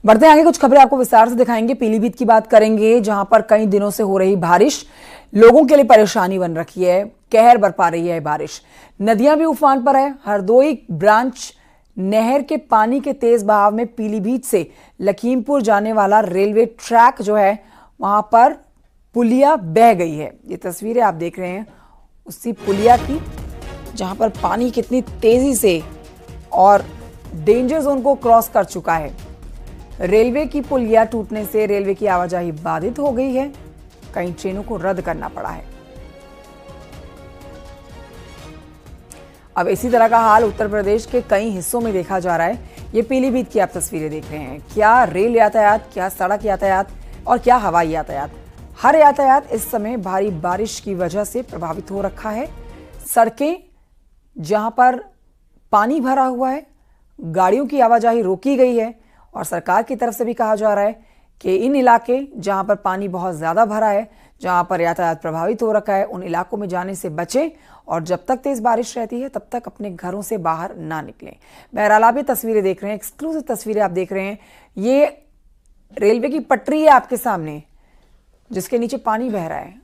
बढ़ते हैं आगे, कुछ खबरें आपको विस्तार से दिखाएंगे। पीलीभीत की बात करेंगे, जहां पर कई दिनों से हो रही बारिश लोगों के लिए परेशानी बन रखी है। कहर बरपा रही है बारिश, नदियां भी उफान पर है। हरदोई ब्रांच नहर के पानी के तेज बहाव में पीलीभीत से लखीमपुर जाने वाला रेलवे ट्रैक जो है वहां पर पुलिया बह गई है। ये तस्वीरें आप देख रहे हैं उसी पुलिया की, जहां पर पानी कितनी तेजी से और डेंजर जोन को क्रॉस कर चुका है। रेलवे की पुलिया टूटने से रेलवे की आवाजाही बाधित हो गई है, कई ट्रेनों को रद्द करना पड़ा है। अब इसी तरह का हाल उत्तर प्रदेश के कई हिस्सों में देखा जा रहा है। ये पीलीभीत की आप तस्वीरें देख रहे हैं। क्या रेल यातायात, क्या सड़क यातायात और क्या हवाई यातायात, हर यातायात इस समय भारी बारिश की वजह से प्रभावित हो रखा है। सड़कें जहां पर पानी भरा हुआ है, गाड़ियों की आवाजाही रोकी गई है और सरकार की तरफ से भी कहा जा रहा है कि इन इलाके जहां पर पानी बहुत ज्यादा भरा है, जहां पर यातायात प्रभावित हो रखा है, उन इलाकों में जाने से बचें और जब तक तेज बारिश रहती है तब तक अपने घरों से बाहर ना निकलें। बहरहाल आप ये तस्वीरें देख रहे हैं, एक्सक्लूसिव तस्वीरें आप देख रहे हैं। ये रेलवे की पटरी है आपके सामने, जिसके नीचे पानी बह रहा है।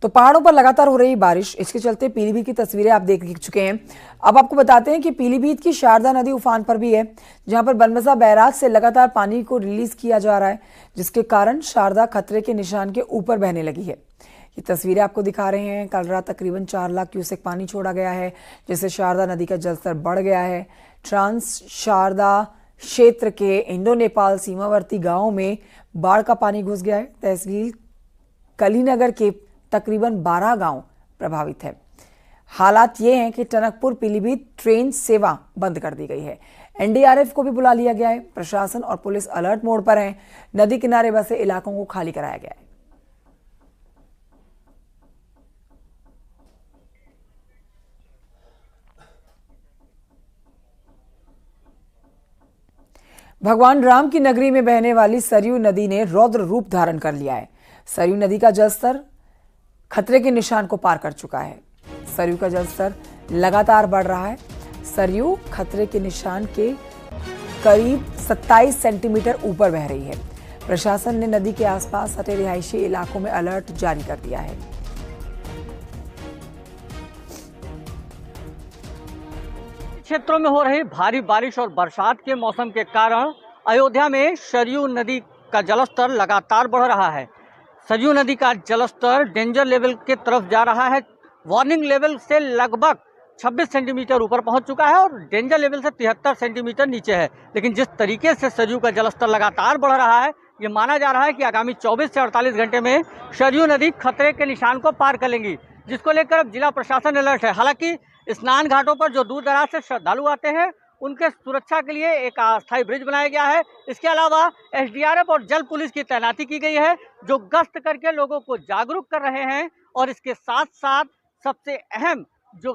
तो पहाड़ों पर लगातार हो रही बारिश, इसके चलते पीलीभीत की तस्वीरें आप देख चुके हैं। अब आपको बताते हैं कि पीलीभीत की शारदा नदी उफान पर भी है, जहां पर बनबसा बैराज से लगातार पानी को रिलीज किया जा रहा है, जिसके कारण शारदा खतरे के निशान के ऊपर बहने लगी है। ये तस्वीरें आपको दिखा रहे हैं। कल रात तकरीबन 4 लाख क्यूसेक पानी छोड़ा गया है, जिससे शारदा नदी का जलस्तर बढ़ गया है। ट्रांस शारदा क्षेत्र के इंडो नेपाल सीमावर्ती गांवों में बाढ़ का पानी घुस गया है। तहसील कलीनगर के तकरीबन 12 गांव प्रभावित है। हालात ये हैं कि टनकपुर पीलीभीत ट्रेन सेवा बंद कर दी गई है। एनडीआरएफ को भी बुला लिया गया है। प्रशासन और पुलिस अलर्ट मोड पर हैं। नदी किनारे बसे इलाकों को खाली कराया गया है। भगवान राम की नगरी में बहने वाली सरयू नदी ने रौद्र रूप धारण कर लिया है। सरयू नदी का जलस्तर खतरे के निशान को पार कर चुका है। सरयू का जलस्तर लगातार बढ़ रहा है। सरयू खतरे के निशान के करीब 27 सेंटीमीटर ऊपर बह रही है। प्रशासन ने नदी के आसपास सटे रिहायशी इलाकों में अलर्ट जारी कर दिया है। क्षेत्रों में हो रही भारी बारिश और बरसात के मौसम के कारण अयोध्या में सरयू नदी का जलस्तर लगातार बढ़ रहा है। सरयू नदी का जलस्तर डेंजर लेवल के तरफ जा रहा है। वार्निंग लेवल से लगभग 26 सेंटीमीटर ऊपर पहुंच चुका है और डेंजर लेवल से 73 सेंटीमीटर नीचे है। लेकिन जिस तरीके से सरयू का जलस्तर लगातार बढ़ रहा है, ये माना जा रहा है कि आगामी 24 से 48 घंटे में सरयू नदी खतरे के निशान को पार कर लेंगी, जिसको लेकर अब जिला प्रशासन अलर्ट है। हालांकि स्नान घाटों पर जो दूर दराज से श्रद्धालु आते हैं, उनके सुरक्षा के लिए एक अस्थायी ब्रिज बनाया गया है। इसके अलावा एसडीआरएफ और जल पुलिस की तैनाती की गई है, जो गश्त करके लोगों को जागरूक कर रहे हैं। और इसके साथ साथ सबसे अहम, जो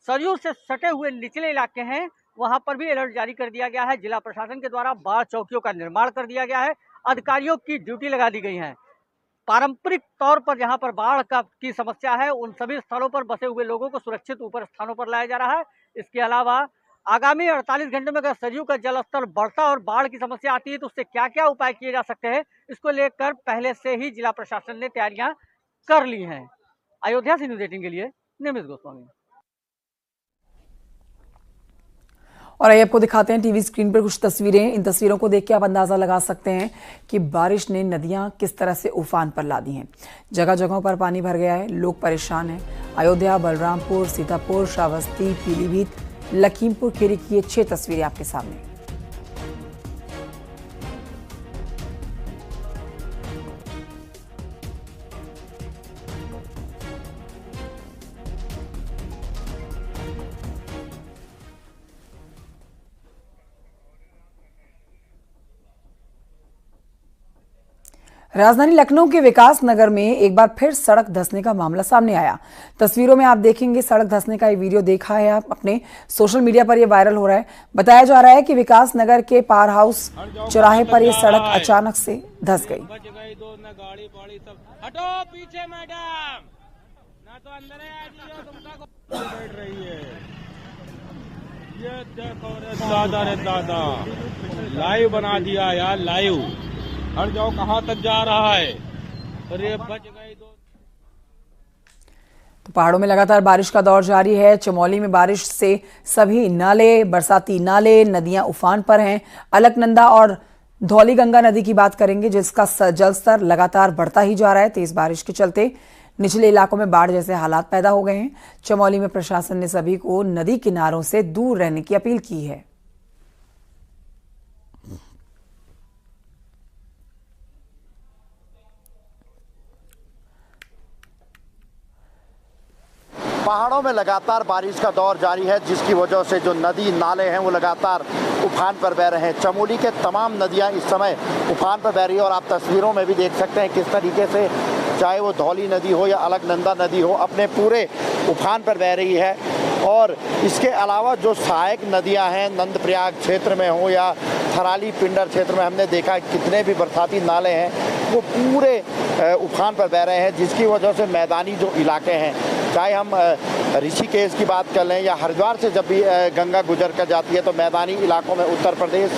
सरयू से सटे हुए निचले इलाके हैं, वहां पर भी अलर्ट जारी कर दिया गया है। जिला प्रशासन के द्वारा बाढ़ चौकियों का निर्माण कर दिया गया है। अधिकारियों की ड्यूटी लगा दी गई है। पारंपरिक तौर पर जहां पर बाढ़ की समस्या है, उन सभी स्थलों पर बसे हुए लोगों को सुरक्षित ऊपर स्थानों पर लाया जा रहा है। इसके अलावा आगामी 48 घंटे में अगर सरयू का जलस्तर बढ़ता और बाढ़ की समस्या आती है तो उससे क्या क्या उपाय किए जा सकते हैं, इसको लेकर पहले से ही जिला प्रशासन ने तैयारियां कर ली हैं। अयोध्या से न्यूज 18 के लिए निमित गोस्वामी। और आइए आपको दिखाते हैं टीवी स्क्रीन पर कुछ तस्वीरें। इन तस्वीरों को देख के आप अंदाजा लगा सकते हैं कि बारिश ने नदियां किस तरह से उफान पर ला दी हैं। जगह जगहों पर पानी भर गया है, लोग परेशान हैं। अयोध्या, बलरामपुर, सीतापुर, श्रावस्ती, पीलीभीत, लखीमपुर खीरी की ये 6 तस्वीरें आपके सामने। राजधानी लखनऊ के विकास नगर में एक बार फिर सड़क धंसने का मामला सामने आया। तस्वीरों में आप देखेंगे सड़क धंसने का ये वीडियो देखा है आप अपने सोशल मीडिया पर, ये वायरल हो रहा है। बताया जा रहा है कि विकास नगर के पावर हाउस चौराहे पर यह सड़क अचानक से धंस गई। हटो पीछे मैडम, ना तो अंदर ये देखो रे दादा लाइव बना दिया यार, लाइव। हट जाओ, कहाँ तक जा रहा है? अरे बच गई दो। तो पहाड़ों में लगातार बारिश का दौर जारी है। चमोली में बारिश से सभी नाले, बरसाती नाले, नदियां उफान पर हैं। अलकनंदा और धौली गंगा नदी की बात करेंगे, जिसका जलस्तर लगातार बढ़ता ही जा रहा है। तेज बारिश के चलते निचले इलाकों में बाढ़ जैसे हालात पैदा हो गए हैं। चमोली में प्रशासन ने सभी को नदी किनारों से दूर रहने की अपील की है। पहाड़ों में लगातार बारिश का दौर जारी है, जिसकी वजह से जो नदी नाले हैं वो लगातार उफान पर बह रहे हैं। चमोली के तमाम नदियां इस समय उफान पर बह रही है और आप तस्वीरों में भी देख सकते हैं किस तरीके से चाहे वो धौली नदी हो या अलकनंदा नदी हो, अपने पूरे उफान पर बह रही है। और इसके अलावा जो सहायक नदियां हैं नंदप्रयाग क्षेत्र में हो या थराली पिंडर क्षेत्र में, हमने देखा कितने भी बरसाती नाले हैं वो पूरे उफान पर बह रहे हैं, जिसकी वजह से मैदानी जो इलाके हैं, चाहे हम ऋषिकेश की बात कर लें या हरिद्वार से जब भी गंगा गुजर कर जाती है तो मैदानी इलाकों में उत्तर प्रदेश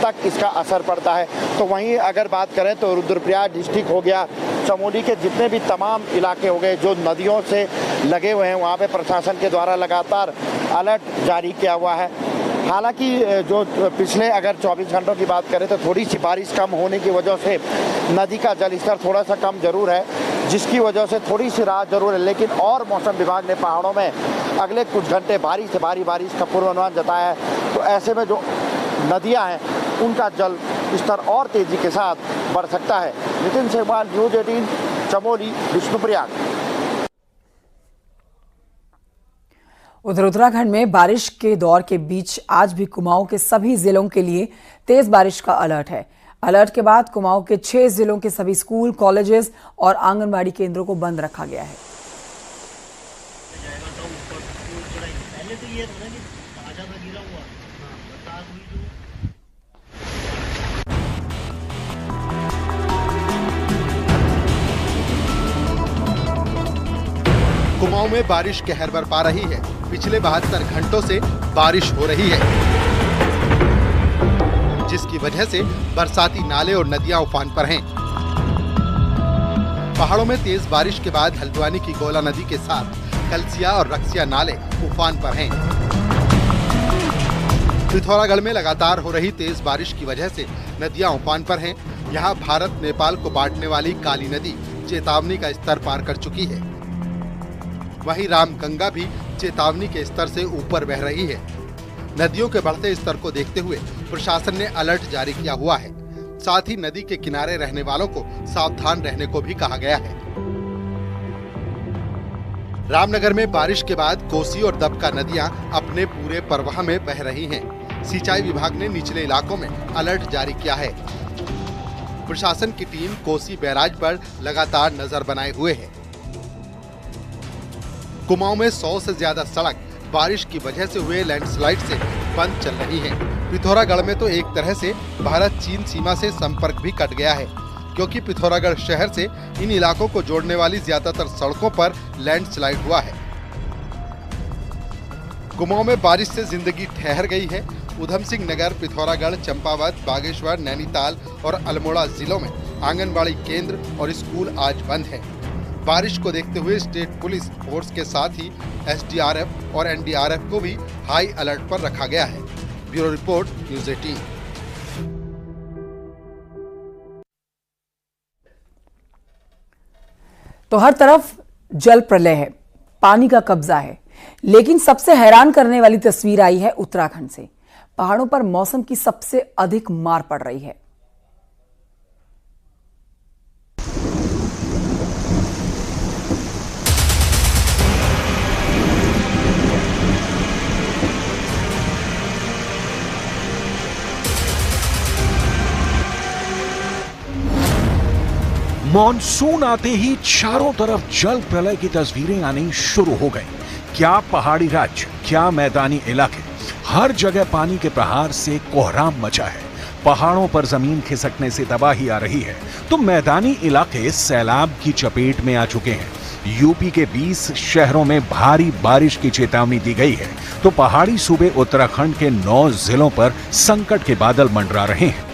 तक इसका असर पड़ता है। तो वहीं अगर बात करें तो रुद्रप्रयाग डिस्ट्रिक्ट हो गया, चमोली के जितने भी तमाम इलाके हो गए जो नदियों से लगे हुए हैं, वहाँ पे प्रशासन के द्वारा लगातार अलर्ट जारी किया हुआ है। हालांकि जो पिछले अगर 24 घंटों की बात करें तो थोड़ी सी बारिश कम होने की वजह से नदी का जलस्तर थोड़ा सा कम जरूर है, जिसकी वजह से थोड़ी सी राहत जरूर है। लेकिन और मौसम विभाग ने पहाड़ों में अगले कुछ घंटे भारी से भारी बारिश का पूर्वानुमान जताया है। तो ऐसे में जो नदियां हैं उनका जल स्तर और तेजी के साथ बढ़ सकता है। नितिन सेहवाल, न्यूज़ 18, चमोली, विष्णुप्रयाग। उधर उत्तराखंड में बारिश के दौर के बीच आज भी कुमाऊं के सभी जिलों के लिए तेज बारिश का अलर्ट है। अलर्ट के बाद कुमाऊं के 6 जिलों के सभी स्कूल, कॉलेजेस और आंगनबाड़ी केंद्रों को बंद रखा गया है। कुमाऊं में बारिश कहर बरपा रही है। पिछले 72 घंटों से बारिश हो रही है, जिसकी वजह से बरसाती नाले और नदियां उफान पर हैं। पहाड़ों में तेज बारिश के बाद हल्द्वानी की गोला नदी के साथ कलसिया और रक्सिया नाले उफान पर हैं। पिथौरागढ़ में लगातार हो रही तेज बारिश की वजह से नदियां उफान पर हैं। यहां भारत नेपाल को बांटने वाली काली नदी चेतावनी का स्तर पार कर चुकी है। वहीं रामगंगा भी चेतावनी के स्तर से ऊपर बह रही है। नदियों के बढ़ते स्तर को देखते हुए प्रशासन ने अलर्ट जारी किया हुआ है। साथ ही नदी के किनारे रहने वालों को सावधान रहने को भी कहा गया है। रामनगर में बारिश के बाद कोसी और दबका नदियां अपने पूरे प्रवाह में बह रही हैं। सिंचाई विभाग ने निचले इलाकों में अलर्ट जारी किया है। प्रशासन की टीम कोसी बैराज पर लगातार नजर बनाए हुए है। कुमाऊं में 100 से ज्यादा सड़क बारिश की वजह से हुए लैंडस्लाइड से बंद चल रही है। पिथौरागढ़ में तो एक तरह से भारत चीन सीमा से संपर्क भी कट गया है, क्योंकि पिथौरागढ़ शहर से इन इलाकों को जोड़ने वाली ज्यादातर सड़कों पर लैंडस्लाइड हुआ है। कुमाऊं में बारिश से जिंदगी ठहर गई है। उधम सिंह नगर, पिथौरागढ़, चंपावत, बागेश्वर, नैनीताल और अल्मोड़ा जिलों में आंगनबाड़ी केंद्र और स्कूल आज बंद है। बारिश को देखते हुए स्टेट पुलिस फोर्स के साथ ही एसडीआरएफ और एनडीआरएफ को भी हाई अलर्ट पर रखा गया है। Bureau report, news 18। तो हर तरफ जल प्रलय है, पानी का कब्जा है, लेकिन सबसे हैरान करने वाली तस्वीर आई है उत्तराखंड से। पहाड़ों पर मौसम की सबसे अधिक मार पड़ रही है। मॉनसून आते ही चारों तरफ जल प्रलय की तस्वीरें आनी शुरू हो गई। क्या पहाड़ी राज्य, क्या मैदानी इलाके, हर जगह पानी के प्रहार से कोहराम मचा है। पहाड़ों पर जमीन खिसकने से तबाही आ रही है तो मैदानी इलाके सैलाब की चपेट में आ चुके हैं। यूपी के 20 शहरों में भारी बारिश की चेतावनी दी गई है तो पहाड़ी सूबे उत्तराखंड के 9 जिलों पर संकट के बादल मंडरा रहे हैं।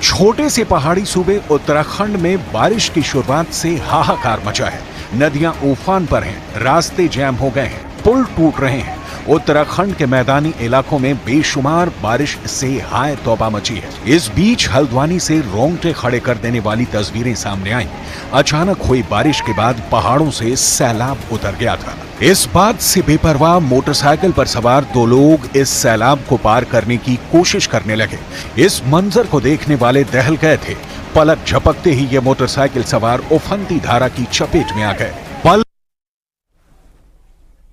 छोटे से पहाड़ी सूबे उत्तराखंड में बारिश की शुरुआत से हाहाकार मचा है। नदियां उफान पर हैं, रास्ते जैम हो गए हैं, पुल टूट रहे हैं। उत्तराखंड के मैदानी इलाकों में बेशुमार बारिश से हाय तौबा मची है। इस बीच हल्द्वानी से रोंगटे खड़े कर देने वाली तस्वीरें सामने आईं। अचानक हुई बारिश के बाद पहाड़ों से सैलाब उतर गया था। इस बात से बेपरवाह मोटरसाइकिल पर सवार 2 लोग इस सैलाब को पार करने की कोशिश करने लगे। इस मंजर को देखने वाले दहल गए थे। पलक झपकते ही ये मोटरसाइकिल सवार उफनती धारा की चपेट में आ गए।